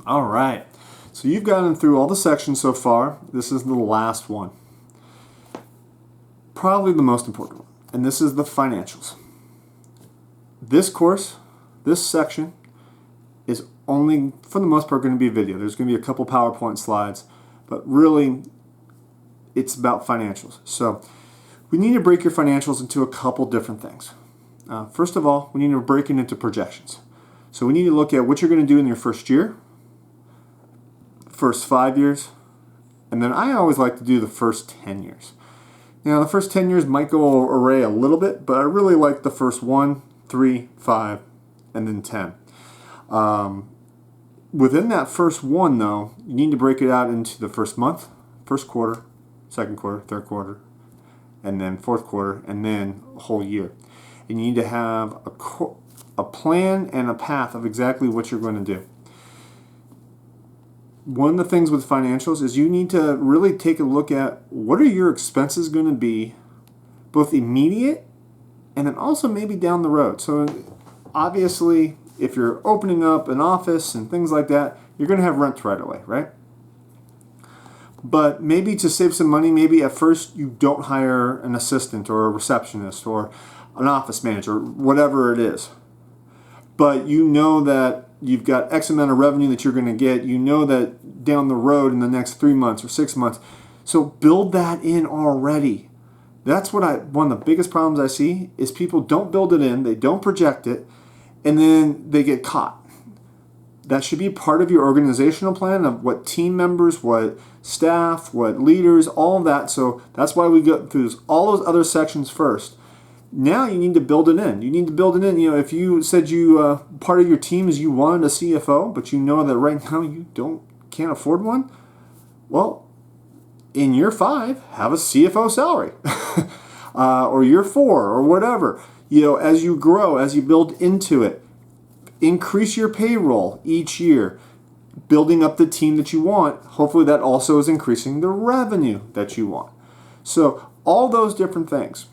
All right. So you've gotten through all the sections so far. This is the last one. Probably the most important one. And this is the financials. This course, this section, is only, for the most part, going to be a video. There's going to be a couple PowerPoint slides, but really, it's about financials. So we need to break your financials into a couple different things. First of all, we need to break it into projections. So we need to look at what you're going to do in your first year, first 5 years, and then I always like to do the first 10 years. Now, the first 10 years might go array a little bit, but I really like the first 1, 3, 5, and then 10. Within that first one, though, you need to break it out into the first month, first quarter, second quarter, third quarter, and then fourth quarter, and then a whole year. And you need to have a plan and a path of exactly what you're going to do. One of the things with financials is you need to really take a look at what are your expenses going to be, both immediate and then also maybe down the road. So obviously, if you're opening up an office and things like that, you're going to have rent right away, right? But maybe to save some money, maybe at first you don't hire an assistant or a receptionist or an office manager, whatever it is. But you know that you've got X amount of revenue that you're going to get. You know that down the road in the next 3 months or 6 months. So build that in already. That's what one of the biggest problems I see is people don't build it in, they don't project it, and then they get caught. That should be part of your organizational plan of what team members, what staff, what leaders, all of that. So that's why we go through all those other sections first. Now you need to build it in. You need to build it in. You know, if you said part of your team is you wanted a CFO, but you know that right now you can't afford one, well, in year 5, have a CFO salary, or year 4, or whatever. You know, as you grow, as you build into it, increase your payroll each year, building up the team that you want. Hopefully that also is increasing the revenue that you want. So all those different things.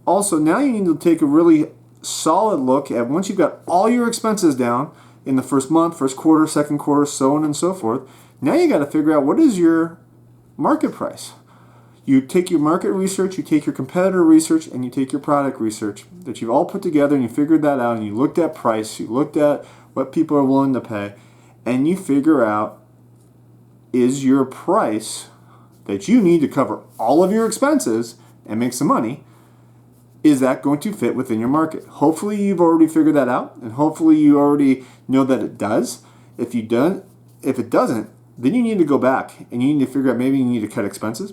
Also, now you need to take a really solid look at once you've got all your expenses down in the first month, first quarter, second quarter, so on and so forth. Now you got to figure out what is your market price. You take your market research, you take your competitor research, and you take your product research that you've all put together and you figured that out and you looked at price, you looked at what people are willing to pay, and you figure out is your price that you need to cover all of your expenses and make some money, is that going to fit within your market? Hopefully you've already figured that out, and hopefully you already know that it does. If it doesn't, then you need to go back and you need to figure out maybe you need to cut expenses.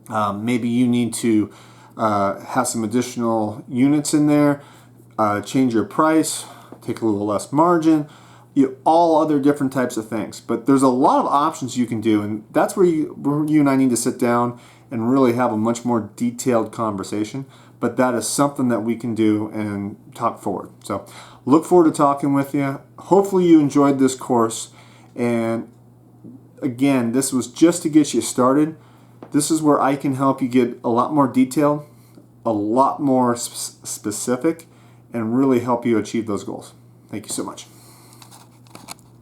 Maybe you need to have some additional units in there, change your price, take a little less margin, all other different types of things. But there's a lot of options you can do, and that's where you and I need to sit down and really have a much more detailed conversation. But that is something that we can do and talk forward. So look forward to talking with you. Hopefully you enjoyed this course. And again, this was just to get you started. This is where I can help you get a lot more detailed, a lot more specific, and really help you achieve those goals. Thank you so much.